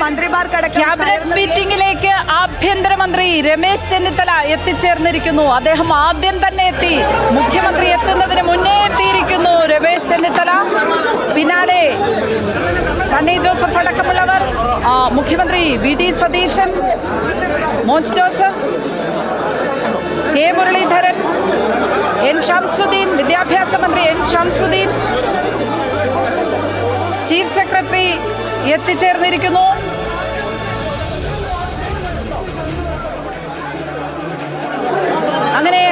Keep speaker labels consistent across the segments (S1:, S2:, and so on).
S1: മന്ത്രിമാർക്കടക്കം
S2: cabinet മീറ്റിംഗിലേക്ക് ആഭ്യന്തരമന്ത്രി രമേശ് ചെന്നിത്തല എത്തിച്ചേർന്നിരിക്കുന്നു. അദ്ദേഹം ആദ്യം തന്നെ എത്തി. മുഖ്യമന്ത്രി എത്തുന്നതിന് മുന്നേ എത്തിയിരിക്കുന്നു രമേശ് ചെന്നിത്തല. പിന്നാലെ സണ്ണി ജോസഫ് അടക്കമുള്ളവർ, മുഖ്യമന്ത്രി VD Satheesan, Mons Joseph, K Muraleedharan, N Shamsuddin, വിദ്യാഭ്യാസ മന്ത്രി N ഷംസുദ്ദീൻ, ചീഫ് സെക്രട്ടറി എത്തിച്ചേർന്നിരിക്കുന്നു. അങ്ങനെ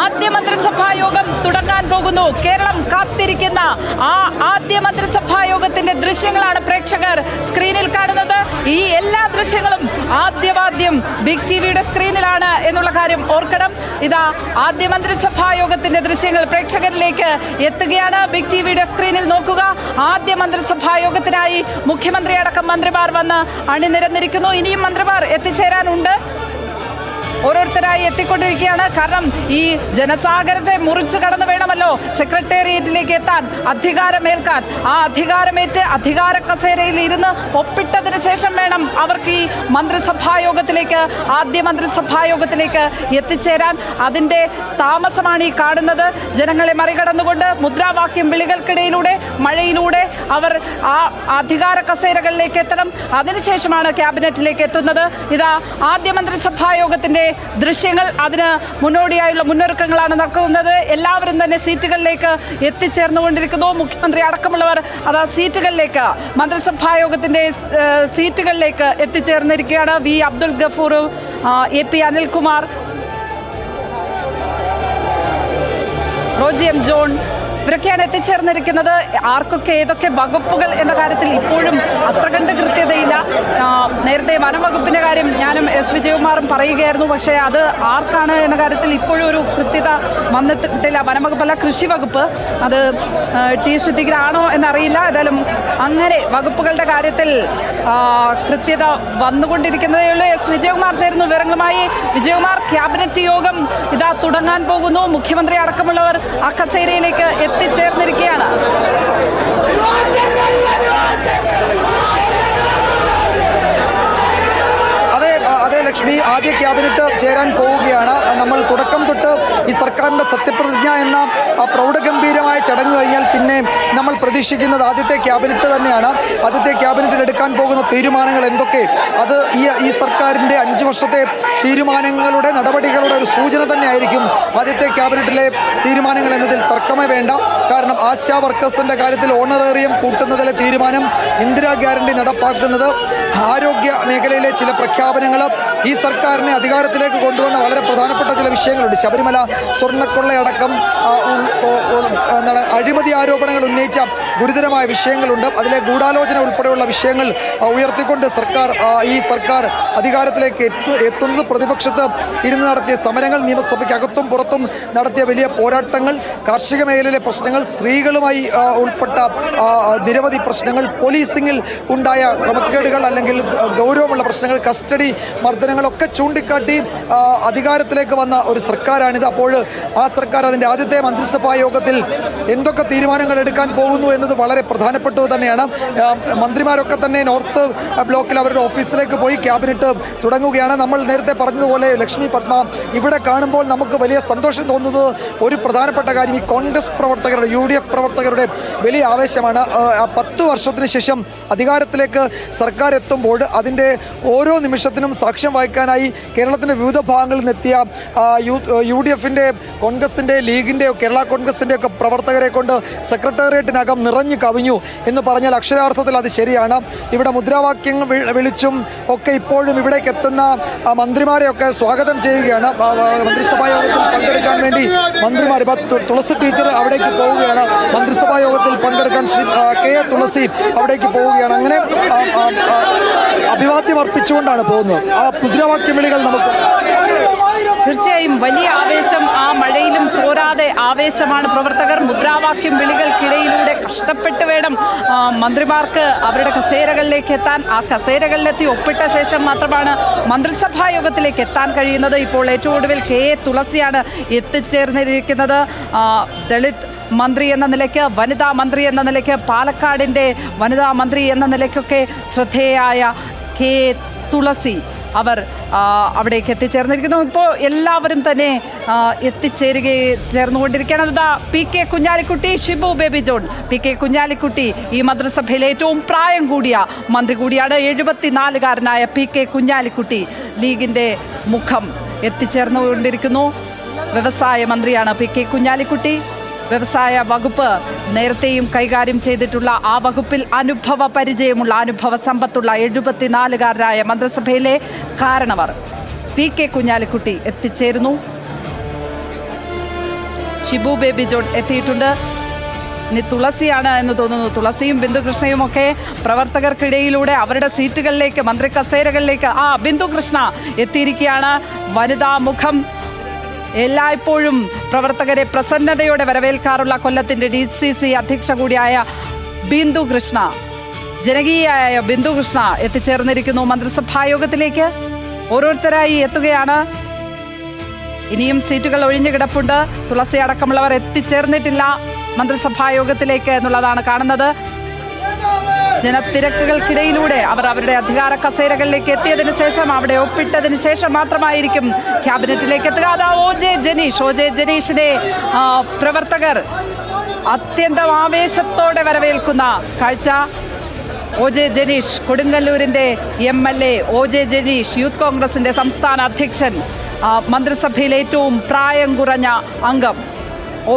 S2: ആദ്യ മന്ത്രിസഭാ യോഗം തുടങ്ങാൻ പോകുന്നു. കേരളം കാത്തിരിക്കുന്ന ആ ആദ്യ മന്ത്രിസഭാ യോഗത്തിന്റെ ദൃശ്യങ്ങളാണ് പ്രേക്ഷകർ സ്ക്രീനിൽ കാണുന്നത്. ഈ എല്ലാ ദൃശ്യങ്ങളും ആദ്യം ബിഗ് ടിവിയുടെ സ്ക്രീനിലാണ് എന്നുള്ള കാര്യം ഓർക്കണം. ഇതാ ആദ്യ മന്ത്രിസഭാ യോഗത്തിന്റെ ദൃശ്യങ്ങൾ പ്രേക്ഷകരിലേക്ക് എത്തുകയാണ്. ബിഗ് ടിവിയുടെ സ്ക്രീനിൽ നോക്കുക. ആദ്യ മന്ത്രിസഭാ യോഗത്തിനായി മുഖ്യമന്ത്രി അടക്കം മന്ത്രിമാർ വന്ന് അണിനിരന്നിരിക്കുന്നു. ഇനിയും മന്ത്രിമാർ എത്തിച്ചേരാനുണ്ട്. ഓരോരുത്തരായി എത്തിക്കൊണ്ടിരിക്കുകയാണ്. കാരണം ഈ ജനസാഗരത്തെ മുറിച്ച് കടന്നു വേണമല്ലോ സെക്രട്ടേറിയറ്റിലേക്ക് എത്താൻ, അധികാരമേൽക്കാൻ. ആ അധികാരമേറ്റ് അധികാര കസേരയിൽ ഇരുന്ന് ഒപ്പിട്ടതിന് ശേഷം വേണം അവർക്ക് ഈ മന്ത്രിസഭായോഗത്തിലേക്ക്, ആദ്യ മന്ത്രിസഭായോഗത്തിലേക്ക് എത്തിച്ചേരാൻ. അതിൻ്റെ താമസമാണ് ഈ കാണുന്നത്. ജനങ്ങളെ മറികടന്നുകൊണ്ട് മുദ്രാവാക്യം വിളികൾക്കിടയിലൂടെ, മഴയിലൂടെ അവർ ആ അധികാര കസേരകളിലേക്ക് എത്തണം. അതിനുശേഷമാണ് ക്യാബിനറ്റിലേക്ക് എത്തുന്നത്. ഇതാ ആദ്യ മന്ത്രിസഭായോഗത്തിൻ്റെ ദൃശ്യങ്ങൾ. അതിന് മുന്നോടിയായുള്ള മുന്നൊരുക്കങ്ങളാണ് നടക്കുന്നത്. എല്ലാവരും തന്നെ സീറ്റുകളിലേക്ക് എത്തിച്ചേർന്നുകൊണ്ടിരിക്കുന്നു. മുഖ്യമന്ത്രി അടക്കമുള്ളവർ അതാ സീറ്റുകളിലേക്ക്, മന്ത്രിസഭായോഗത്തിന്റെ സീറ്റുകളിലേക്ക് എത്തിച്ചേർന്നിരിക്കുകയാണ്. V Abdul Gafoor, AP Anilkumar, Roji M John, ഇവരൊക്കെയാണ് എത്തിച്ചേർന്നിരിക്കുന്നത്. ആർക്കൊക്കെ ഏതൊക്കെ വകുപ്പുകൾ എന്ന കാര്യത്തിൽ ഇപ്പോഴും അത്ര കണ്ട് കൃത്യതയില്ല. നേരത്തെ വനംവകുപ്പിൻ്റെ കാര്യം ഞാനും S വിജയകുമാറും പറയുകയായിരുന്നു. പക്ഷേ അത് ആർക്കാണ് എന്ന കാര്യത്തിൽ ഇപ്പോഴും ഒരു കൃത്യത വന്നിട്ടില്ല. വനംവകുപ്പല്ല, കൃഷി വകുപ്പ്. അത് T സിദ്ദിഖിനാണോ എന്നറിയില്ല. ഏതായാലും അങ്ങനെ വകുപ്പുകളുടെ കാര്യത്തിൽ കൃത്യത വന്നുകൊണ്ടിരിക്കുന്നതേ ഉള്ളൂ. S വിജയകുമാർ ചേരുന്നു വിവരങ്ങളുമായി. വിജയകുമാർ, ക്യാബിനറ്റ് യോഗം ഇതാ തുടങ്ങാൻ പോകുന്നു. മുഖ്യമന്ത്രി അടക്കമുള്ളവർ ആ കസേരയിലേക്ക് എത്തിച്ചേർന്നിരിക്കുകയാണ്.
S3: അതെ ലക്ഷ്മി, ആദ്യ ക്യാബിനറ്റ് ചേരാൻ പോവുകയാണ്. നമ്മൾ തുടക്കം തൊട്ട് ഈ സർക്കാരിൻ്റെ സത്യപ്രതിജ്ഞ എന്ന പ്രൗഢഗംഭീരമായ ചടങ്ങ് കഴിഞ്ഞാൽ പിന്നെ നമ്മൾ പ്രതീക്ഷിക്കുന്നത് ആദ്യത്തെ ക്യാബിനറ്റ് തന്നെയാണ്. ആദ്യത്തെ ക്യാബിനറ്റിൽ എടുക്കാൻ പോകുന്ന തീരുമാനങ്ങൾ എന്തൊക്കെ, അത് ഈ സർക്കാരിൻ്റെ 5 വർഷത്തെ തീരുമാനങ്ങളുടെ, നടപടികളുടെ ഒരു സൂചന തന്നെയായിരിക്കും ആദ്യത്തെ ക്യാബിനറ്റിലെ തീരുമാനങ്ങൾ എന്നതിൽ തർക്കമേ വേണ്ട. കാരണം ആശാ വർക്കേഴ്സിൻ്റെ കാര്യത്തിൽ ഓണറേറിയം കൂട്ടുന്നതിലെ തീരുമാനം, ഇന്ദിരാ ഗ്യാരണ്ടി നടപ്പാക്കുന്നത്, ആരോഗ്യ മേഖലയിലെ ചില പ്രഖ്യാപനങ്ങൾ, ഈ സർക്കാരിനെ അധികാരത്തിലേക്ക് കൊണ്ടുവന്ന വളരെ പ്രധാനപ്പെട്ട ചില വിഷയങ്ങളുണ്ട്. ശബരിമല സ്വർണ്ണക്കൊള്ളയടക്കം അഴിമതി ആരോപണങ്ങൾ ഉന്നയിച്ച ഗുരുതരമായ വിഷയങ്ങളുണ്ട്. അതിലെ ഗൂഢാലോചന ഉൾപ്പെടെയുള്ള വിഷയങ്ങൾ ഉയർത്തിക്കൊണ്ട് ഈ സർക്കാർ അധികാരത്തിലേക്ക് എത്തുന്നത്, പ്രതിപക്ഷത്ത് ഇരുന്ന് നടത്തിയ സമരങ്ങൾ, നിയമസഭയ്ക്കകത്തും പുറത്തും നടത്തിയ വലിയ പോരാട്ടങ്ങൾ, കാർഷിക മേഖലയിലെ പ്രശ്നങ്ങൾ, സ്ത്രീകളുമായി ഉൾപ്പെട്ട നിരവധി പ്രശ്നങ്ങൾ, പോലീസിങ്ങിൽ ഉണ്ടായ ക്രമക്കേടുകൾ അല്ലെങ്കിൽ ഗൗരവമുള്ള പ്രശ്നങ്ങൾ, കസ്റ്റഡി മർദ്ദനങ്ങളൊക്കെ ചൂണ്ടിക്കാട്ടി അധികാരത്തിലേക്ക് വന്ന ഒരു സർക്കാരാണിത്. അപ്പോൾ ആ സർക്കാർ അതിൻ്റെ ആദ്യത്തെ മന്ത്രിസഭാ യോഗത്തിൽ എന്തൊക്കെ തീരുമാനങ്ങൾ എടുക്കാൻ പോകുന്നു എന്നത് വളരെ പ്രധാനപ്പെട്ടത് തന്നെയാണ്. മന്ത്രിമാരൊക്കെ തന്നെ നോർത്ത് ബ്ലോക്കിൽ അവരുടെ ഓഫീസിലേക്ക് പോയി ക്യാബിനറ്റ് തുടങ്ങുകയാണ്. നമ്മൾ നേരത്തെ പറഞ്ഞതുപോലെ ലക്ഷ്മി പത്മ, ഇവിടെ കാണുമ്പോൾ നമുക്ക് വലിയ സന്തോഷം തോന്നുന്നത് ഒരു പ്രധാനപ്പെട്ട കാര്യം, ഈ കോൺഗ്രസ് പ്രവർത്തകരുടെ, UDF പ്രവർത്തകരുടെ വലിയ ആവേശമാണ്. 10 വർഷത്തിന് ശേഷം അധികാരത്തിലേക്ക് സർക്കാർ എത്തുമ്പോൾ അതിൻ്റെ ഓരോ നിമിഷത്തിനും സാക്ഷ്യം വഹിക്കാനായി കേരളത്തിൻ്റെ വിവിധ ഭാഗങ്ങളിൽ നിന്നെത്തിയ UDFിൻ്റെ, കോൺഗ്രസിൻ്റെ, ലീഗിൻ്റെ, കേരള കോൺഗ്രസിൻ്റെ ഒക്കെ പ്രവർത്തകരെ കൊണ്ട് സെക്രട്ടേറിയറ്റിനകം നിറഞ്ഞു കവിഞ്ഞു എന്ന് പറഞ്ഞാൽ അക്ഷരാർത്ഥത്തിൽ അത് ശരിയാണ്. ഇവിടെ മുദ്രാവാക്യങ്ങൾ വിളിച്ചും ഒക്കെ ഇപ്പോഴും ഇവിടേക്ക് എത്തുന്ന മന്ത്രിമാരെയൊക്കെ സ്വാഗതം ചെയ്യുകയാണ്. മന്ത്രിസഭാ യോഗത്തിൽ പങ്കെടുക്കാൻ വേണ്ടി മന്ത്രിമാർ, ഇപ്പം തുളസി ടീച്ചർ അവിടേക്ക് പോവുകയാണ്. മന്ത്രിസഭാ യോഗത്തിൽ പങ്കെടുക്കാൻ KA തുളസി അവിടേക്ക് പോവുകയാണ്. അങ്ങനെ അഭിവാദ്യം അർപ്പിച്ചുകൊണ്ടാണ് പോകുന്നത്. ആ മുദ്രാവാക്യം വിളികൾ നമുക്ക്
S2: തീർച്ചയായും വലിയ ആവേശം, ആ മഴയിലും ചോരാതെ ആവേശമാണ് പ്രവർത്തകർ. മുദ്രാവാക്യം വിളികൾക്കിടയിലൂടെ കഷ്ടപ്പെട്ട് വേണം മന്ത്രിമാർക്ക് അവരുടെ കസേരകളിലേക്ക് എത്താൻ. ആ കസേരകളിലെത്തി ഒപ്പിട്ട ശേഷം മാത്രമാണ് മന്ത്രിസഭാ യോഗത്തിലേക്ക് എത്താൻ കഴിയുന്നത്. ഇപ്പോൾ ഏറ്റവും ഒടുവിൽ KA തുളസിയാണ് എത്തിച്ചേർന്നിരിക്കുന്നത്. ദളിത് മന്ത്രി എന്ന നിലയ്ക്ക്, വനിതാ മന്ത്രി എന്ന നിലയ്ക്ക്, പാലക്കാടിൻ്റെ വനിതാ മന്ത്രി എന്ന നിലയ്ക്കൊക്കെ ശ്രദ്ധേയായ കെ തുളസി അവർ അവിടേക്ക് എത്തിച്ചേർന്നിരിക്കുന്നു. ഇപ്പോൾ എല്ലാവരും തന്നെ ചേർന്നുകൊണ്ടിരിക്കുകയാണ്. P K Kunhalikutty, Shibu Baby John. P K Kunhalikutty ഈ മന്ത്രിസഭയിലെ ഏറ്റവും പ്രായം കൂടിയ മന്ത്രി കൂടിയാണ്. 74-കാരനായ പി കെ കുഞ്ഞാലിക്കുട്ടി ലീഗിൻ്റെ മുഖം എത്തിച്ചേർന്നുകൊണ്ടിരിക്കുന്നു. വ്യവസായ മന്ത്രിയാണ് പി കെ കുഞ്ഞാലിക്കുട്ടി. വ്യവസായ വകുപ്പ് നേരത്തെയും കൈകാര്യം ചെയ്തിട്ടുള്ള, ആ വകുപ്പിൽ അനുഭവ പരിചയമുള്ള, അനുഭവ സമ്പത്തുള്ള 74-കാരനായ മന്ത്രിസഭയിലെ കാരണവർ പി കെ കുഞ്ഞാലിക്കുട്ടി എത്തിച്ചേരുന്നു. ഷിബു ബേബി ജോൺ എത്തിയിട്ടുണ്ട്. ഇനി തുളസിയാണ് എന്ന് തോന്നുന്നു. തുളസിയും ബിന്ദുകൃഷ്ണയും ഒക്കെ പ്രവർത്തകർക്കിടയിലൂടെ അവരുടെ സീറ്റുകളിലേക്ക്, മന്ത്രി കസേരകളിലേക്ക് ബിന്ദുകൃഷ്ണ എത്തിയിരിക്കുകയാണ്. വനിതാ മുഖം. എല്ലായ്പ്പോഴും പ്രവർത്തകരെ പ്രസന്നതയോടെ വരവേൽക്കാറുള്ള കൊല്ലത്തിൻ്റെ DCC അധ്യക്ഷ കൂടിയായ ബിന്ദുകൃഷ്ണ, ജനകീയയായ ബിന്ദുകൃഷ്ണ എത്തിച്ചേർന്നിരിക്കുന്നു മന്ത്രിസഭാ യോഗത്തിലേക്ക്. ഓരോരുത്തരായി എത്തുകയാണ്. ഇനിയും സീറ്റുകൾ ഒഴിഞ്ഞു കിടപ്പുണ്ട്. തുളസി അടക്കമുള്ളവർ എത്തിച്ചേർന്നിട്ടില്ല മന്ത്രിസഭാ യോഗത്തിലേക്ക് എന്നുള്ളതാണ് കാണുന്നത്. ജനത്തിരക്കുകൾക്കിടയിലൂടെ അവർ അവരുടെ അധികാര കസേരകളിലേക്ക് എത്തിയതിനു ശേഷം, അവിടെ ഒപ്പിട്ടതിന് ശേഷം മാത്രമായിരിക്കും ക്യാബിനറ്റിലേക്ക് എത്തുക. OJ ജനീഷിനെ പ്രവർത്തകർ അത്യന്തം ആവേശത്തോടെ വരവേൽക്കുന്ന കാഴ്ച. OJ ജനീഷ്, കൊടുങ്ങല്ലൂരിൻ്റെ MLA OJ ജനീഷ്, യൂത്ത് കോൺഗ്രസിൻ്റെ സംസ്ഥാന അധ്യക്ഷൻ, മന്ത്രിസഭയിലെ ഏറ്റവും പ്രായം കുറഞ്ഞ അംഗം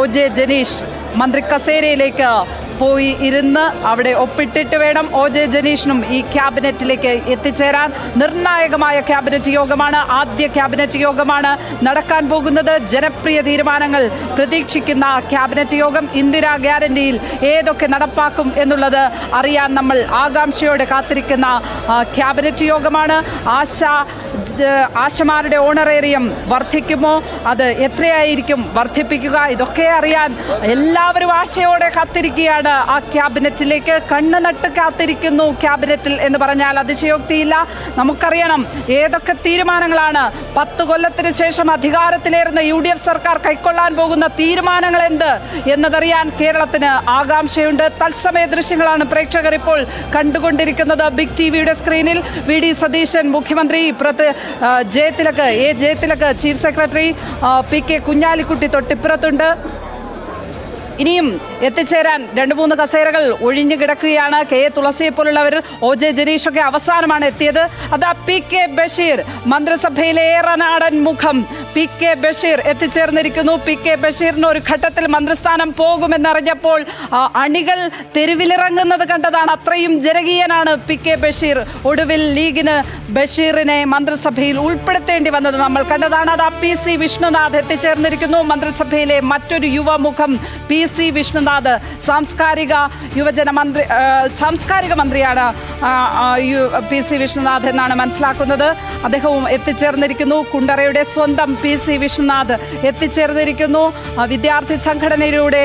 S2: OJ ജനീഷ് മന്ത്രി കസേരയിലേക്ക് പോയി ഇരുന്ന് അവിടെ ഒപ്പിട്ടിട്ട് വേണം OJ ജനീഷിനും ഈ ക്യാബിനറ്റിലേക്ക് എത്തിച്ചേരാൻ. നിർണായകമായ ക്യാബിനറ്റ് യോഗമാണ്, ആദ്യ ക്യാബിനറ്റ് യോഗമാണ് നടക്കാൻ പോകുന്നത്. ജനപ്രിയ തീരുമാനങ്ങൾ പ്രതീക്ഷിക്കുന്ന ക്യാബിനറ്റ് യോഗം. ഇന്ദിരാ ഗ്യാരണ്ടിയിൽ ഏതൊക്കെ നടപ്പാക്കും എന്നുള്ളത് അറിയാൻ നമ്മൾ ആകാംക്ഷയോടെ കാത്തിരിക്കുന്ന ക്യാബിനറ്റ് യോഗമാണ്. ആശമാരുടെ ഓണറേറിയം വർദ്ധിക്കുമോ? അത് എത്രയായിരിക്കും വർദ്ധിപ്പിക്കുക? ഇതൊക്കെ അറിയാൻ എല്ലാവരും ആശയോടെ കാത്തിരിക്കുകയാണ്. ആ ക്യാബിനറ്റിലേക്ക് കണ്ണ് നട്ട് കാത്തിരിക്കുന്നു. ക്യാബിനറ്റിൽ എന്ന് പറഞ്ഞാൽ അതിശയോക്തിയില്ല. നമുക്കറിയണം ഏതൊക്കെ തീരുമാനങ്ങളാണ് 10 കൊല്ലത്തിന് ശേഷം അധികാരത്തിലേറുന്ന UDF സർക്കാർ കൈക്കൊള്ളാൻ പോകുന്ന തീരുമാനങ്ങൾ എന്ത് എന്നതറിയാൻ കേരളത്തിന് ആകാംക്ഷയുണ്ട്. തത്സമയ ദൃശ്യങ്ങളാണ് പ്രേക്ഷകർ ഇപ്പോൾ കണ്ടുകൊണ്ടിരിക്കുന്നത്. ബിഗ് ടിവിയുടെ സ്ക്രീനിൽ VD സതീശൻ, മുഖ്യമന്ത്രി Jayathilak, chief secretary P K Kunhalikutty തൊട്ടിപ്പുറത്തുണ്ട്. ഇനിയും എത്തിച്ചേരാൻ 2-3 കസേരകൾ ഒഴിഞ്ഞു കിടക്കുകയാണ്. കെ തുളസിയെ പോലുള്ളവർ, OJ ജനീഷൊക്കെ അവസാനമാണ് എത്തിയത്. പി കെ ബഷീർ, മന്ത്രിസഭയിലെ ഏറനാടൻ മുഖം പി കെ ബഷീർ എത്തിച്ചേർന്നിരിക്കുന്നു. പി കെ ബഷീറിന് ഒരു ഘട്ടത്തിൽ മന്ത്രിസ്ഥാനം പോകുമെന്നറിഞ്ഞപ്പോൾ അണികൾ തെരുവിലിറങ്ങുന്നത് കണ്ടതാണ്. അത്രയും ജനകീയനാണ് പി കെ ബഷീർ. ഒടുവിൽ ലീഗിന് ബഷീറിനെ മന്ത്രിസഭയിൽ ഉൾപ്പെടുത്തേണ്ടി വന്നത് നമ്മൾ കണ്ടതാണ്. PC വിഷ്ണുനാഥ് എത്തിച്ചേർന്നിരിക്കുന്നു. മന്ത്രിസഭയിലെ മറ്റൊരു യുവമുഖം PC വിഷ്ണുനാഥ്, സാംസ്കാരിക മന്ത്രിയാണ് PC വിഷ്ണുനാഥ് എന്നാണ് മനസ്സിലാക്കുന്നത്. അദ്ദേഹവും എത്തിച്ചേർന്നിരിക്കുന്നു. കുണ്ടറയുടെ സ്വന്തം PC വിഷ്ണുനാഥ് എത്തിച്ചേർന്നിരിക്കുന്നു. വിദ്യാർത്ഥി സംഘടനയിലൂടെ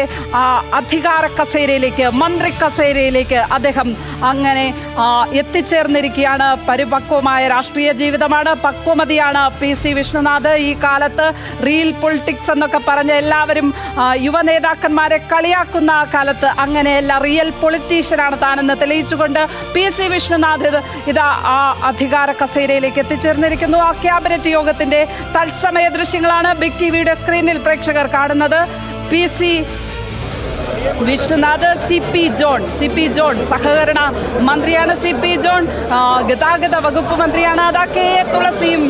S2: അധികാര കസേരയിലേക്ക്, മന്ത്രി കസേരയിലേക്ക് അദ്ദേഹം അങ്ങനെ എത്തിച്ചേർന്നിരിക്കുകയാണ്. പരിപക്വമായ രാഷ്ട്രീയ ജീവിതമാണ്, പക്വമതിയാണ് PC വിഷ്ണുനാഥ്. ഈ കാലത്ത് റിയൽ പൊളിറ്റിക്സ് എന്നൊക്കെ പറഞ്ഞ എല്ലാവരും യുവനേതാക്കന്മാരെ കളിയാക്കുന്ന കാലത്ത് അങ്ങനെയല്ല, റിയൽ പൊളിറ്റീഷ്യനാണ് താനെന്ന് തെളിയിച്ചുകൊണ്ട് PC വിഷ്ണുനാഥ് ഇതാ ആ അധികാര കസേരയിലേക്ക് എത്തിച്ചേർന്നിരിക്കുന്നു. ആ ക്യാബിനറ്റ് യോഗത്തിന്റെ തത്സമയ ദൃശ്യങ്ങളാണ് ബിഗ് ടിവിയുടെ സ്ക്രീനിൽ പ്രേക്ഷകർ കാണുന്നത്. PC വിഷ്ണുനാഥ്, CP ജോൺ സഹകരണ മന്ത്രിയാണ്. CP ജോൺ ഗതാഗത വകുപ്പ് മന്ത്രിയാണ്. KA തുളസിയും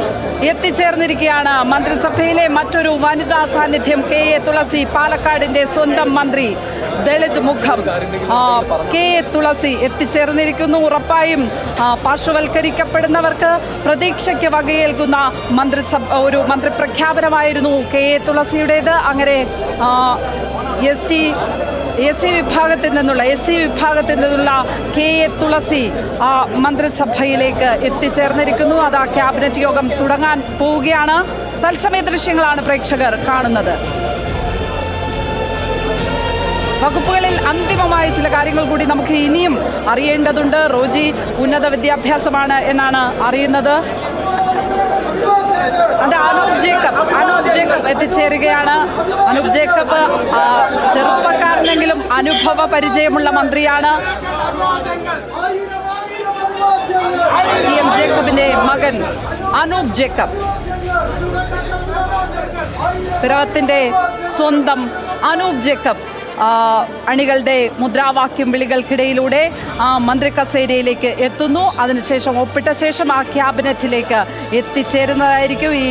S2: എത്തിച്ചേർന്നിരിക്കുകയാണ്. മന്ത്രിസഭയിലെ മറ്റൊരു വനിതാ സാന്നിധ്യം KA തുളസി, പാലക്കാടിന്റെ സ്വന്തം മന്ത്രി, ദളിത് മുഖം KA തുളസി എത്തിച്ചേർന്നിരിക്കുന്നു. ഉറപ്പായും പാർശ്വവൽക്കരിക്കപ്പെടുന്നവർക്ക് പ്രതീക്ഷയ്ക്ക് വകയേൽക്കുന്ന ഒരു മന്ത്രിപ്രഖ്യാപനമായിരുന്നു KA തുളസിയുടേത്. അങ്ങനെ SC വിഭാഗത്തിൽ നിന്നുള്ള KA തുളസി മന്ത്രിസഭയിലേക്ക് എത്തിച്ചേർന്നിരിക്കുന്നു. അത് ആ ക്യാബിനറ്റ് യോഗം തുടങ്ങാൻ പോവുകയാണ്. തത്സമയ ദൃശ്യങ്ങളാണ് പ്രേക്ഷകർ കാണുന്നത്. വകുപ്പുകളിൽ അന്തിമമായ ചില കാര്യങ്ങൾ കൂടി നമുക്ക് ഇനിയും അറിയേണ്ടതുണ്ട്. റോജി ഉന്നത വിദ്യാഭ്യാസമാണ് എന്നാണ് അറിയുന്നത്. അനൂപ് ജേക്കബ് എത്തിച്ചേരുകയാണ്. അനൂപ് ജേക്കബ് ചെറുപ്പക്കാരനെങ്കിലും അനുഭവ പരിചയമുള്ള മന്ത്രിയാണ്. TMJ മകൻ അനൂപ് ജേക്കബ്, പിറവത്തിന്റെ സ്വന്തം അനൂപ് ജേക്കബ് അണികളുടെ മുദ്രാവാക്യം വിളികൾക്കിടയിലൂടെ ആ മന്ത്രി കസേരയിലേക്ക് എത്തുന്നു. അതിനുശേഷം ഒപ്പിട്ട ശേഷം ആ ക്യാബിനറ്റിലേക്ക് എത്തിച്ചേരുന്നതായിരിക്കും. ഈ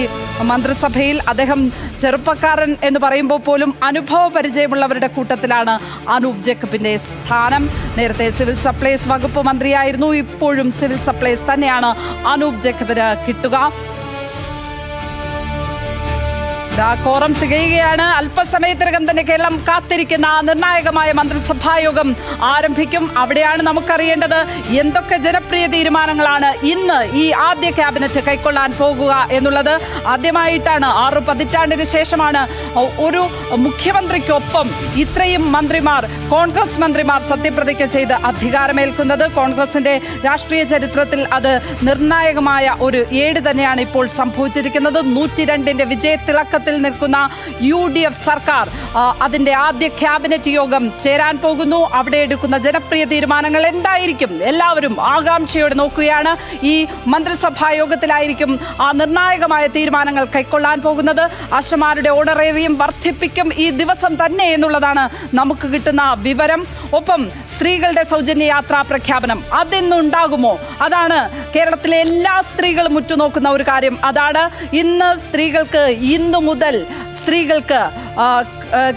S2: മന്ത്രിസഭയിൽ അദ്ദേഹം ചെറുപ്പക്കാരൻ എന്ന് പറയുമ്പോൾ പോലും അനുഭവ പരിചയമുള്ളവരുടെ കൂട്ടത്തിലാണ് അനൂപ് ജേക്കബിന്റെ സ്ഥാനം. നേരത്തെ സിവിൽ സപ്ലൈസ് വകുപ്പ് മന്ത്രിയായിരുന്നു. ഇപ്പോഴും സിവിൽ സപ്ലൈസ് തന്നെയാണ് അനൂപ് ജേക്കബിന് കിട്ടുക. കോറം തികയുകയാണ്. അല്പസമയത്തിനകം തന്നെ കേരളം കാത്തിരിക്കുന്ന നിർണായകമായ മന്ത്രിസഭാ യോഗം ആരംഭിക്കും. അവിടെയാണ് നമുക്കറിയേണ്ടത് എന്തൊക്കെ ജനപ്രിയ തീരുമാനങ്ങളാണ് ഇന്ന് ഈ ആദ്യ ക്യാബിനറ്റ് കൈക്കൊള്ളാൻ പോകുക എന്നുള്ളത്. ആദ്യമായിട്ടാണ് 6 പതിറ്റാണ്ടിന് ശേഷമാണ് ഒരു മുഖ്യമന്ത്രിക്കൊപ്പം ഇത്രയും മന്ത്രിമാർ, കോൺഗ്രസ് മന്ത്രിമാർ സത്യപ്രതിജ്ഞ ചെയ്ത് അധികാരമേൽക്കുന്നത്. കോൺഗ്രസിന്റെ രാഷ്ട്രീയ ചരിത്രത്തിൽ അത് നിർണായകമായ ഒരു ഏട് തന്നെയാണ് ഇപ്പോൾ സംഭവിച്ചിരിക്കുന്നത്. 102ന്റെ വിജയത്തിളക്കത്തിൽ നിൽക്കുന്ന UDF സർക്കാർ അതിന്റെ ആദ്യ ക്യാബിനറ്റ് യോഗം ചേരാൻ പോകുന്നു. അവിടെ എടുക്കുന്ന ജനപ്രിയ തീരുമാനങ്ങൾ എന്തായിരിക്കും? എല്ലാവരും ആകാംക്ഷയോടെ നോക്കുകയാണ്. ഈ മന്ത്രിസഭാ യോഗത്തിലായിരിക്കും ആ നിർണായകമായ തീരുമാനങ്ങൾ കൈക്കൊള്ളാൻ പോകുന്നത്. ആശമാരുടെ ഓണറേറിയം വർദ്ധിപ്പിക്കും ഈ ദിവസം തന്നെ എന്നുള്ളതാണ് നമുക്ക് കിട്ടുന്ന വിവരം. ഒപ്പം സ്ത്രീകളുടെ സൗജന്യ യാത്രാ പ്രഖ്യാപനം അതിന്നുണ്ടാകുമോ? അതാണ് കേരളത്തിലെ എല്ലാ സ്ത്രീകളും ഉറ്റുനോക്കുന്ന ഒരു കാര്യം. അതാണ് ഇന്ന് സ്ത്രീകൾക്ക്, ഇന്നു മുതൽ സ്ത്രീകൾക്ക്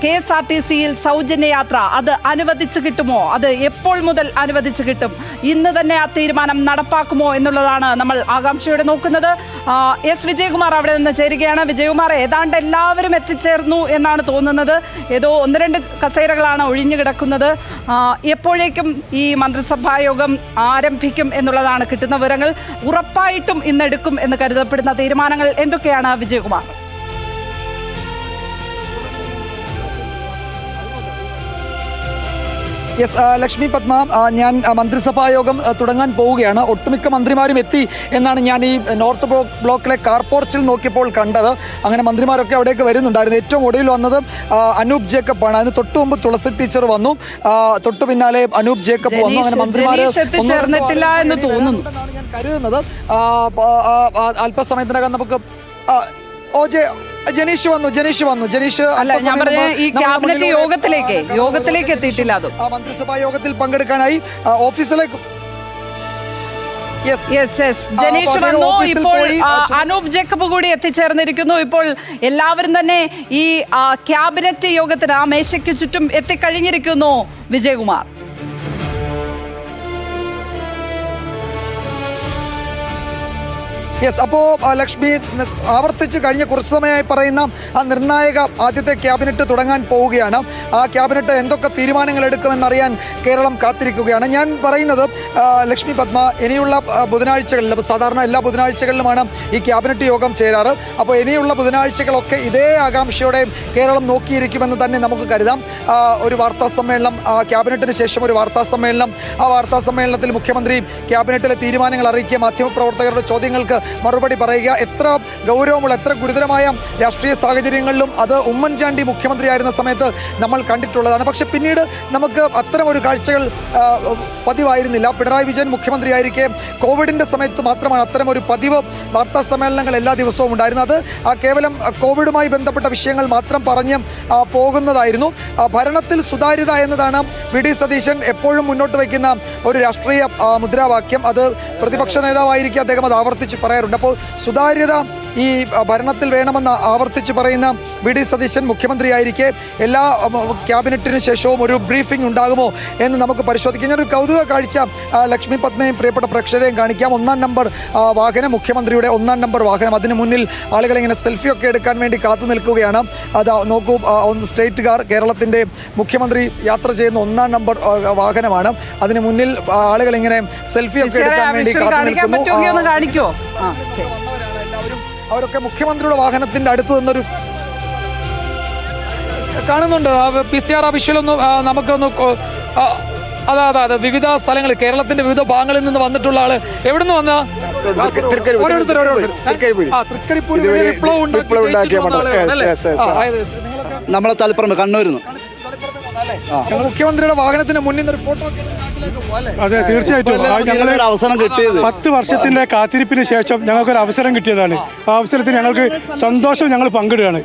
S2: KSRTCയിൽ സൗജന്യ യാത്ര അത് അനുവദിച്ചു കിട്ടുമോ? അത് എപ്പോൾ മുതൽ അനുവദിച്ചു കിട്ടും? ഇന്ന് തന്നെ ആ തീരുമാനം നടപ്പാക്കുമോ എന്നുള്ളതാണ് നമ്മൾ ആകാംക്ഷയോടെ നോക്കുന്നത്. എസ് വിജയകുമാർ അവിടെ നിന്ന് ചേരുകയാണ്. വിജയകുമാർ, ഏതാണ്ട് എല്ലാവരും എത്തിച്ചേർന്നു എന്നാണ് തോന്നുന്നത്. ഏതോ 1-2 കസേരകളാണ് ഒഴിഞ്ഞു കിടക്കുന്നത്. എപ്പോഴേക്കും ഈ മന്ത്രിസഭാ യോഗം ആരംഭിക്കും എന്നുള്ളതാണ് കിട്ടുന്ന വിവരങ്ങൾ. ഉറപ്പായിട്ടും ഇന്നെടുക്കും എന്ന് കരുതപ്പെടുന്ന തീരുമാനങ്ങൾ എന്തൊക്കെയാണ് വിജയകുമാർ?
S3: യെസ് ലക്ഷ്മി പത്മ, ഞാൻ മന്ത്രിസഭാ യോഗം തുടങ്ങാൻ പോവുകയാണ്. ഒട്ടുമിക്ക മന്ത്രിമാരും എത്തി എന്നാണ് ഞാൻ ഈ നോർത്ത് ബ്ലോക്കിലെ കാർപോർച്ചിൽ നോക്കിയപ്പോൾ കണ്ടത്. അങ്ങനെ മന്ത്രിമാരൊക്കെ അവിടേക്ക് വരുന്നുണ്ടായിരുന്നു. ഏറ്റവും ഒടുവിൽ വന്നത് അനൂപ് ജേക്കബ് ആണ്. അതിന് തൊട്ടു മുമ്പ് തുളസി ടീച്ചർ വന്നു, തൊട്ടു പിന്നാലെ അനൂപ് ജേക്കബ് വന്നു. അങ്ങനെ മന്ത്രിമാർ
S2: എന്ന് തോന്നുന്നു
S3: ഞാൻ കരുതുന്നത്. അല്പസമയത്തിനകം നമുക്ക് ജനീഷ് വന്നു.
S2: അല്ല, ഞാൻ പറഞ്ഞ ഈ ക്യാബിനറ്റ് യോഗത്തിലേക്ക് എത്തിയിട്ടില്ല. അതും
S3: മന്ത്രിസഭാ യോഗത്തിൽ പങ്കെടുക്കാനായി ഓഫീസിലേക്ക്
S2: ജനീഷ് വന്നു. ഇപ്പോൾ അനൂപ് ജേക്കബ് കൂടി എത്തിച്ചേർന്നിരിക്കുന്നു. ഇപ്പോൾ എല്ലാവരും തന്നെ ഈ ക്യാബിനറ്റ് യോഗത്തിന് ആ മേശയ്ക്ക് ചുറ്റും എത്തിക്കഴിഞ്ഞിരിക്കുന്നു. വിജയകുമാർ,
S3: യെസ്, അപ്പോൾ ലക്ഷ്മി ആവർത്തിച്ച് കഴിഞ്ഞ കുറച്ച് സമയമായി പറയുന്ന ആ നിർണായക ആദ്യത്തെ ക്യാബിനറ്റ് തുടങ്ങാൻ പോവുകയാണ്. ആ ക്യാബിനറ്റ് എന്തൊക്കെ തീരുമാനങ്ങൾ എടുക്കുമെന്നറിയാൻ കേരളം കാത്തിരിക്കുകയാണ്. ഞാൻ പറയുന്നത് ലക്ഷ്മി പത്മ, ഇനിയുള്ള ബുധനാഴ്ചകളിൽ, സാധാരണ എല്ലാ ബുധനാഴ്ചകളിലുമാണ് ഈ ക്യാബിനറ്റ് യോഗം ചേരാറ്. അപ്പോൾ ഇനിയുള്ള ബുധനാഴ്ചകളൊക്കെ ഇതേ ആകാംക്ഷയോടെ കേരളം നോക്കിയിരിക്കുമെന്ന് തന്നെ നമുക്ക് കരുതാം. ഒരു വാർത്താ സമ്മേളനം, ക്യാബിനറ്റിന് ശേഷം ഒരു വാർത്താ സമ്മേളനം, ആ വാർത്താ സമ്മേളനത്തിൽ മുഖ്യമന്ത്രി ക്യാബിനറ്റിലെ തീരുമാനങ്ങൾ അറിയിക്കുക, മാധ്യമപ്രവർത്തകരുടെ ചോദ്യങ്ങൾക്ക് മറുപടി പറയുക. എത്ര ഗൗരവമുള്ള, എത്ര ഗുരുതരമായ രാഷ്ട്രീയ സാഹചര്യങ്ങളിലും അത് ഉമ്മൻചാണ്ടി മുഖ്യമന്ത്രിയായിരുന്ന സമയത്ത് നമ്മൾ കണ്ടിട്ടുള്ളതാണ്. പക്ഷെ പിന്നീട് നമുക്ക് അത്തരം ഒരു കാഴ്ചകൾ പതിവായിരുന്നില്ല. പിണറായി വിജയൻ മുഖ്യമന്ത്രിയായിരിക്കെ കോവിഡിൻ്റെ സമയത്ത് മാത്രമാണ് അത്തരം ഒരു പതിവ് വാർത്താ സമ്മേളനങ്ങൾ എല്ലാ ദിവസവും ഉണ്ടായിരുന്നത്. അത് കേവലം കോവിഡുമായി ബന്ധപ്പെട്ട വിഷയങ്ങൾ മാത്രം പറഞ്ഞ് പോകുന്നതായിരുന്നു. ഭരണത്തിൽ സുതാര്യത എന്നതാണ് VD സതീശൻ എപ്പോഴും മുന്നോട്ട് വയ്ക്കുന്ന ഒരു രാഷ്ട്രീയ മുദ്രാവാക്യം. അത് പ്രതിപക്ഷ നേതാവായിരിക്കും അദ്ദേഹം അത് ആവർത്തിച്ച് പറയാറുണ്ട്. അപ്പോൾ സുതാര്യത ഈ ഭരണത്തിൽ വേണമെന്ന് ആവർത്തിച്ച് പറയുന്ന VD സതീശൻ മുഖ്യമന്ത്രിയായിരിക്കെ എല്ലാ ക്യാബിനറ്റിന് ശേഷവും ഒരു ബ്രീഫിംഗ് ഉണ്ടാകുമോ എന്ന് നമുക്ക് പരിശോധിക്കാം. ഞാനൊരു കൗതുക കാഴ്ച ലക്ഷ്മി പത്മയും പ്രിയപ്പെട്ട പ്രേക്ഷകരെയും കാണിക്കാം. 1-ാം നമ്പർ വാഹനം, മുഖ്യമന്ത്രിയുടെ 1-ാം നമ്പർ വാഹനം. അതിന് മുന്നിൽ ആളുകൾ ഇങ്ങനെ സെൽഫിയൊക്കെ എടുക്കാൻ വേണ്ടി കാത്തു നിൽക്കുകയാണ്. അത് നോക്കൂ, സ്റ്റേറ്റ് കാർ, കേരളത്തിൻ്റെ മുഖ്യമന്ത്രി യാത്ര ചെയ്യുന്ന 1-ാം നമ്പർ വാഹനമാണ്. അതിന് മുന്നിൽ ആളുകൾ ഇങ്ങനെ സെൽഫിയൊക്കെ എടുക്കാൻ വേണ്ടി കാത്തു നിൽക്കുന്നു. അവരൊക്കെ മുഖ്യമന്ത്രിയുടെ വാഹനത്തിന്റെ അടുത്ത് നിന്നൊരു കാണുന്നുണ്ട്. PCR വിഷ്വലൊന്ന് നമുക്കൊന്ന് അതെ വിവിധ സ്ഥലങ്ങളിൽ, കേരളത്തിന്റെ വിവിധ ഭാഗങ്ങളിൽ നിന്ന് വന്നിട്ടുള്ള ആള് എവിടുന്ന് വന്ന
S1: നമ്മളെ തലപ്പുറം കണ്ണൂരിൽ നിന്ന്
S3: മുഖ്യമന്ത്രിയുടെ വാഹനത്തിന് മുന്നിൽ ഒരു ഫോട്ടോ
S1: അതെ, തീർച്ചയായിട്ടും ഞങ്ങൾ
S4: അവസരം കിട്ടിയത്
S1: 10 വർഷത്തിന്റെ കാത്തിരിപ്പിന് ശേഷം ഞങ്ങൾക്കൊരു അവസരം കിട്ടിയതാണ്. ആ അവസരത്തിൽ ഞങ്ങൾക്ക് സന്തോഷം ഞങ്ങൾ പങ്കിടുകയാണ്.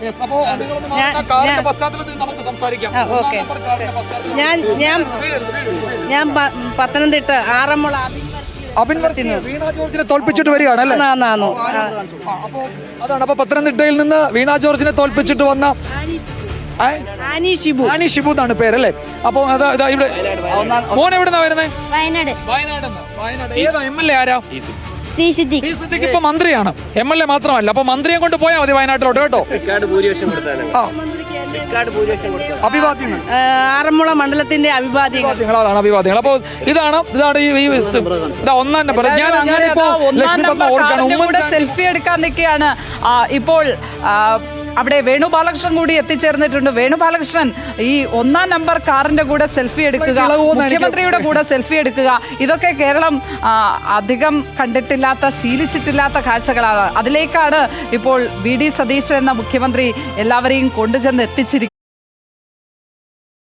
S5: ഞാൻ പത്തനംതിട്ട ആറന്മുള
S3: അബിൻ വർക്കി വീണ ജോർജിനെ തോൽപ്പിച്ചിട്ട് വരികയാണ് അല്ലേ? അതാണ്. അപ്പൊ പത്തനംതിട്ടയിൽ നിന്ന് വീണ ജോർജിനെ തോൽപ്പിച്ചിട്ട് വന്ന ആനി ഷിബു എന്നാണ് പേരല്ലേ? അപ്പൊ ഇവിടെ മോൻ എവിടുന്നാ വരുന്നത്? വയനാട്. ഏതാ MLA ആരാ? ഇപ്പൊ മന്ത്രിയാണ്. MLA മാത്രമല്ല. അപ്പൊ മന്ത്രിയെ കൊണ്ട് പോയാൽ മതി വയനാട്ടിലോട്ട് കേട്ടോ. അഭിവാദ്യങ്ങൾ
S5: ആറന്മുള മണ്ഡലത്തിന്റെ അഭിവാദ്യങ്ങൾ.
S3: അതാണ് അഭിവാദ്യങ്ങൾ. അപ്പോൾ ഇതാണ് ഈ ഒന്നാം നമ്പർ. ഞാനിപ്പോ ലക്ഷ്മി പത്മ ഓർക്കാണ്
S2: സെൽഫി എടുക്കാൻ നിൽക്കുകയാണ്. ഇപ്പോൾ അവിടെ വേണുബാലകൃഷ്ണൻ കൂടി എത്തിച്ചേർന്നിട്ടുണ്ട്. വേണുബാലകൃഷ്ണൻ ഈ ഒന്നാം നമ്പർ കാറിന്റെ കൂടെ സെൽഫി എടുക്കുക, മുഖ്യമന്ത്രിയുടെ കൂടെ സെൽഫി എടുക്കുക, ഇതൊക്കെ കേരളം അധികം കണ്ടിട്ടില്ലാത്ത ശീലിച്ചിട്ടില്ലാത്ത കാഴ്ചകളാണ്. അതിലേക്കാണ് ഇപ്പോൾ VD സതീശൻ എന്ന മുഖ്യമന്ത്രി എല്ലാവരെയും കൊണ്ടുചെന്ന് എത്തിച്ചിരിക്കുന്നത്.